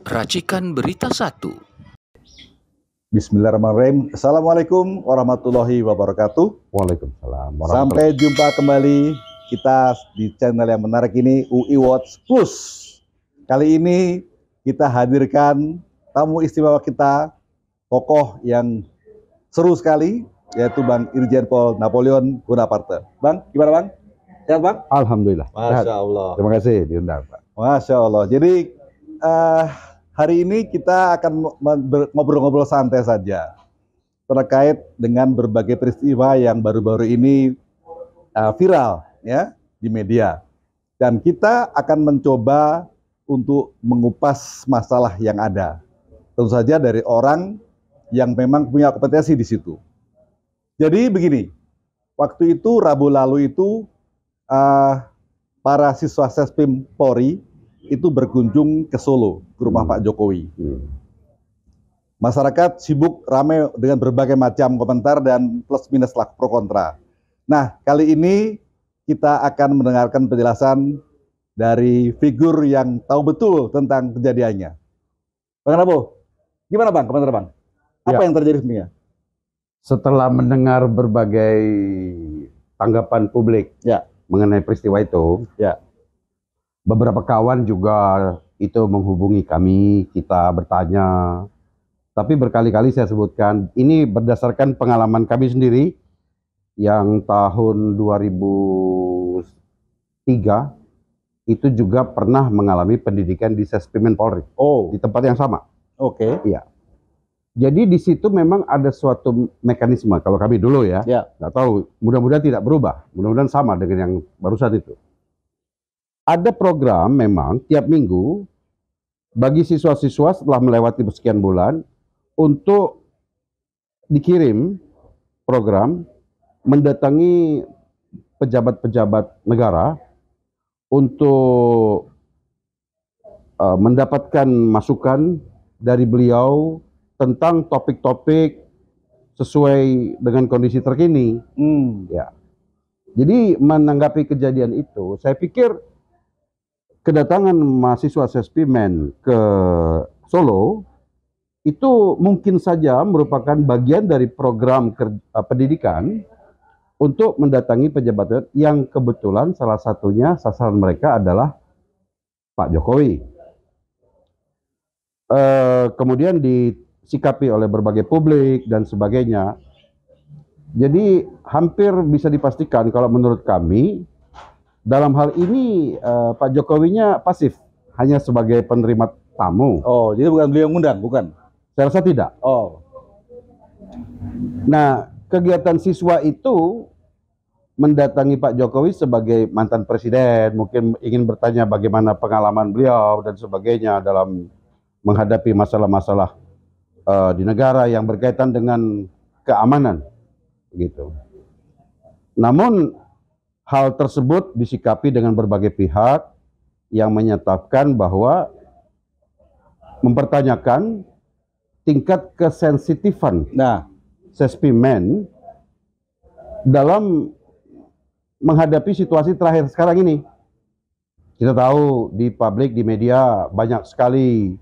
Racikan Berita 1. Bismillahirrahmanirrahim. Assalamualaikum warahmatullahi wabarakatuh. Waalaikumsalam. Sampai jumpa kembali kita di channel yang menarik ini, UI Watch Plus. Kali ini kita hadirkan tamu istimewa kita, tokoh yang seru sekali, yaitu Bang Irjen Pol Napoleon Bonaparte. Bang, gimana Bang? Sehat Bang? Alhamdulillah. Masya Allah. Terima kasih diundang Pak. Masya Allah. Jadi hari ini kita akan ngobrol-ngobrol santai saja terkait dengan berbagai peristiwa yang baru-baru ini viral ya di media. Dan kita akan mencoba untuk mengupas masalah yang ada. Tentu saja dari orang yang memang punya kompetensi di situ. Jadi begini, waktu itu Rabu lalu itu para siswa Sespim Polri itu berkunjung ke Solo, ke rumah Pak Jokowi. Masyarakat sibuk ramai dengan berbagai macam komentar dan plus minus lah pro kontra. Nah, kali ini kita akan mendengarkan penjelasan dari figur yang tahu betul tentang kejadiannya. Bang Rabo, gimana Bang, komentar Bang? Apa yang terjadi sebenarnya? Setelah mendengar berbagai tanggapan publik mengenai peristiwa itu, beberapa kawan juga itu menghubungi kami, kita bertanya. Tapi berkali-kali saya sebutkan, ini berdasarkan pengalaman kami sendiri yang tahun 2003 itu juga pernah mengalami pendidikan di Sespimen Polri. Oh, di tempat yang sama. Oke. Iya. Jadi di situ memang ada suatu mekanisme, kalau kami dulu ya, nggak tahu, mudah-mudahan tidak berubah, mudah-mudahan sama dengan yang barusan itu. Ada program memang tiap minggu bagi siswa-siswa setelah melewati sekian bulan untuk dikirim program mendatangi pejabat-pejabat negara untuk mendapatkan masukan dari beliau tentang topik-topik sesuai dengan kondisi terkini. Ya. Jadi menanggapi kejadian itu, saya pikir kedatangan mahasiswa Sespimen ke Solo itu mungkin saja merupakan bagian dari program pendidikan untuk mendatangi pejabat yang kebetulan salah satunya sasaran mereka adalah Pak Jokowi. Kemudian disikapi oleh berbagai publik dan sebagainya. Jadi hampir bisa dipastikan kalau menurut kami dalam hal ini Pak Jokowinya pasif, hanya sebagai penerima tamu. Oh, jadi bukan beliau yang ngundang, bukan? Saya rasa tidak. Oh. Nah, kegiatan siswa itu mendatangi Pak Jokowi sebagai mantan presiden, mungkin ingin bertanya bagaimana pengalaman beliau dan sebagainya dalam menghadapi masalah-masalah di negara yang berkaitan dengan keamanan, gitu. Namun hal tersebut disikapi dengan berbagai pihak yang menyatakan bahwa mempertanyakan tingkat kesensitifan Sespimen dalam menghadapi situasi terakhir sekarang ini. Kita tahu di publik, di media banyak sekali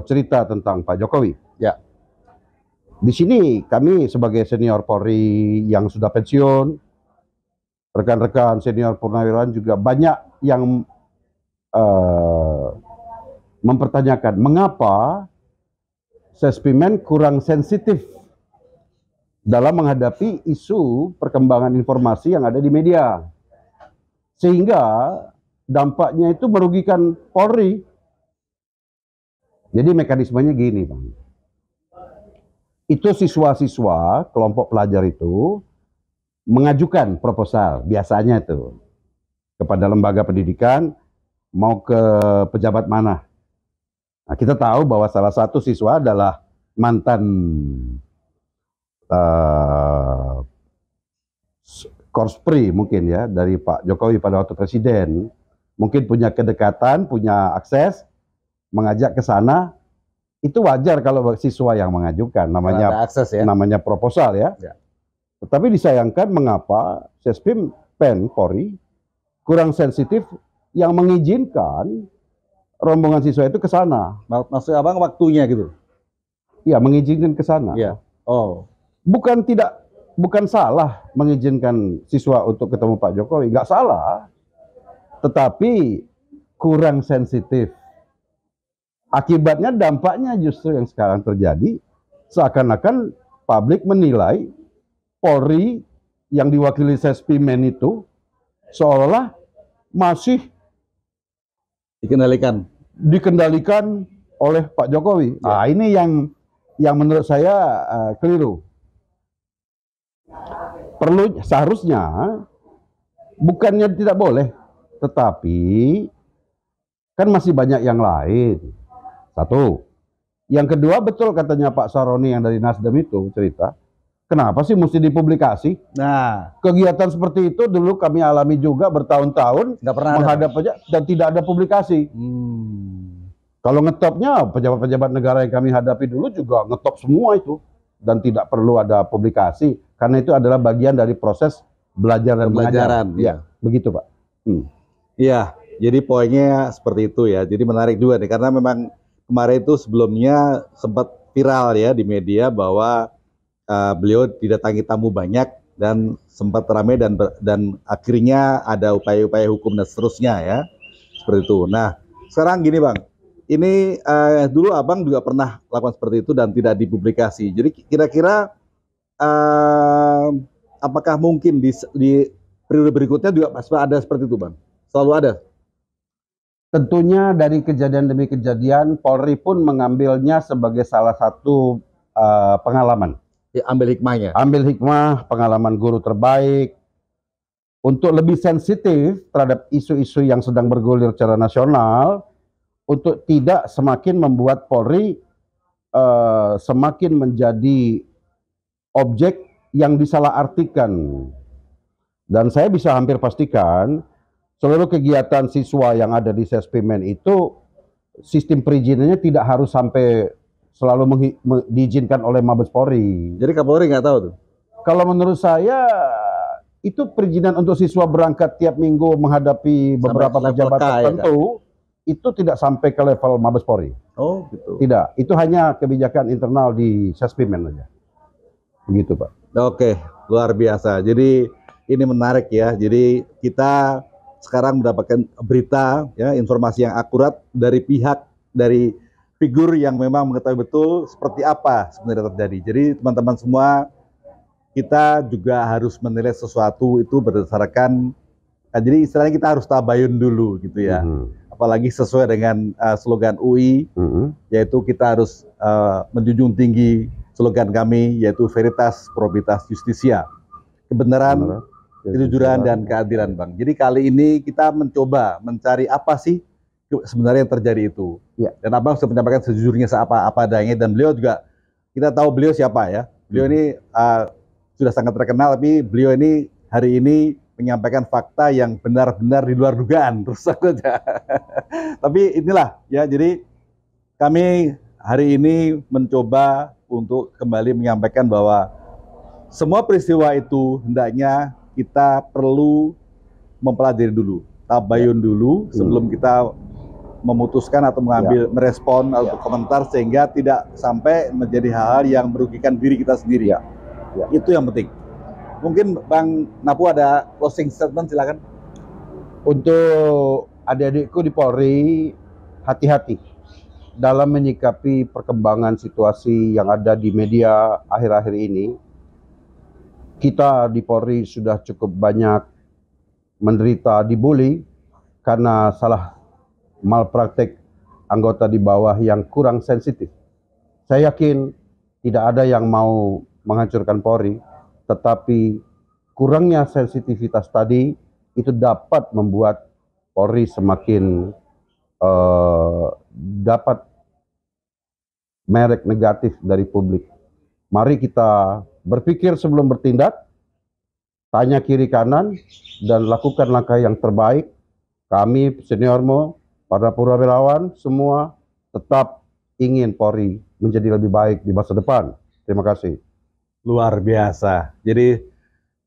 cerita tentang Pak Jokowi. Ya. Di sini kami sebagai senior Polri yang sudah pensiun, rekan-rekan senior purnawirawan juga banyak yang mempertanyakan mengapa Sespimen kurang sensitif dalam menghadapi isu perkembangan informasi yang ada di media. Sehingga dampaknya itu merugikan Polri. Jadi mekanismenya gini, Bang. Itu siswa-siswa, kelompok pelajar itu mengajukan proposal, biasanya itu kepada lembaga pendidikan, mau ke pejabat mana. Nah, kita tahu bahwa salah satu siswa adalah mantan Korspri mungkin ya, dari Pak Jokowi pada waktu presiden. Mungkin punya kedekatan, punya akses, mengajak ke sana. Itu wajar kalau siswa yang mengajukan, namanya akses, ya? Namanya proposal ya. Tetapi disayangkan mengapa Sespim Pen Polri kurang sensitif yang mengizinkan rombongan siswa itu ke sana. Maksud abang waktunya gitu? Iya, mengizinkan ke sana. Iya. Oh. Bukan salah mengizinkan siswa untuk ketemu Pak Jokowi, nggak salah. Tetapi kurang sensitif. Akibatnya dampaknya justru yang sekarang terjadi, seakan-akan publik menilai Polri yang diwakili Sespimen itu seolah masih dikendalikan oleh Pak Jokowi. Nah, ini yang menurut saya keliru. Seharusnya bukannya tidak boleh, tetapi kan masih banyak yang lain. Satu. Yang kedua, betul katanya Pak Saroni yang dari Nasdem itu cerita, kenapa sih mesti dipublikasi? Nah, kegiatan seperti itu dulu kami alami juga bertahun-tahun, nggak pernah menghadap aja dan tidak ada publikasi. Kalau ngetopnya pejabat-pejabat negara yang kami hadapi dulu juga ngetop semua itu dan tidak perlu ada publikasi karena itu adalah bagian dari proses belajar dan pembelajaran. Ya, begitu Pak. Iya, jadi poinnya seperti itu ya. Jadi menarik juga nih karena memang kemarin itu sebelumnya sempat viral ya di media bahwa beliau didatangi tamu banyak dan sempat ramai dan akhirnya ada upaya-upaya hukum dan seterusnya ya, seperti itu. Nah, sekarang gini Bang, ini dulu Abang juga pernah lakukan seperti itu dan tidak dipublikasi. Jadi kira-kira apakah mungkin di periode berikutnya juga ada seperti itu Bang? Selalu ada? Tentunya dari kejadian demi kejadian, Polri pun mengambilnya sebagai salah satu pengalaman. Ya, ambil hikmahnya. Ambil hikmah, pengalaman guru terbaik, untuk lebih sensitif terhadap isu-isu yang sedang bergulir secara nasional, untuk tidak semakin membuat Polri semakin menjadi objek yang disalahartikan. Dan saya bisa hampir pastikan, seluruh kegiatan siswa yang ada di Sespimen itu sistem perizinannya tidak harus sampai selalu diizinkan oleh Mabes Polri. Jadi Kapolri nggak tahu tuh? Kalau menurut saya itu perizinan untuk siswa berangkat tiap minggu menghadapi beberapa pejabat tertentu itu tidak sampai ke level Mabes Polri. Oh gitu. Tidak, itu hanya kebijakan internal di Sespimen saja. Begitu Pak. Oke, luar biasa. Jadi ini menarik ya. Jadi kita sekarang mendapatkan berita ya, informasi yang akurat dari figur yang memang mengetahui betul seperti apa sebenarnya terjadi. Jadi teman-teman semua, kita juga harus menilai sesuatu itu berdasarkan jadi istilahnya kita harus tabayun dulu gitu ya. Apalagi sesuai dengan slogan UI, yaitu kita harus menjunjung tinggi slogan kami, yaitu Veritas, Probitas, Justisia. Kebenaran, kejujuran dan keadilan Bang. Jadi kali ini kita mencoba mencari apa sih sebenarnya yang terjadi itu. Ya. Dan Abang sudah menyampaikan sejujurnya apa adanya, dan beliau juga, kita tahu beliau siapa ya. Beliau ini sudah sangat terkenal, tapi beliau ini hari ini menyampaikan fakta yang benar-benar di luar dugaan, terus saja. Tapi inilah ya, jadi kami hari ini mencoba untuk kembali menyampaikan bahwa semua peristiwa itu hendaknya kita perlu mempelajari dulu, tabayun dulu sebelum kita memutuskan atau mengambil merespon atau komentar, sehingga tidak sampai menjadi hal-hal yang merugikan diri kita sendiri. Itu yang penting. Mungkin Bang Napu ada closing statement, silakan. Untuk adik-adikku di Polri, hati-hati dalam menyikapi perkembangan situasi yang ada di media akhir-akhir ini. Kita di Polri sudah cukup banyak menderita dibully karena salah malpraktek anggota di bawah yang kurang sensitif. Saya yakin tidak ada yang mau menghancurkan Polri, tetapi kurangnya sensitivitas tadi itu dapat membuat Polri semakin dapat merek negatif dari publik. Mari kita berpikir sebelum bertindak, tanya kiri kanan, dan lakukan langkah yang terbaik. Kami seniormu, para purnawirawan, semua tetap ingin Polri menjadi lebih baik di masa depan. Terima kasih. Luar biasa. Jadi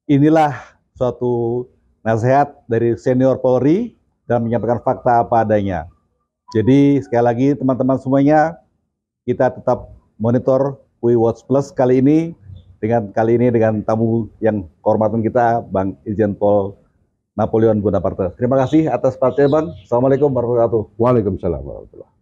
inilah suatu nasihat dari senior Polri dan menyampaikan fakta apa adanya. Jadi sekali lagi teman-teman semuanya, kita tetap monitor We Watch Plus kali ini dengan tamu yang kehormatan kita, Bang Irjen Pol Napoleon Bonaparte. Terima kasih atas perhatian, Bang. Assalamualaikum warahmatullahi wabarakatuh. Waalaikumsalam warahmatullahi.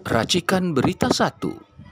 Racikan Berita 1.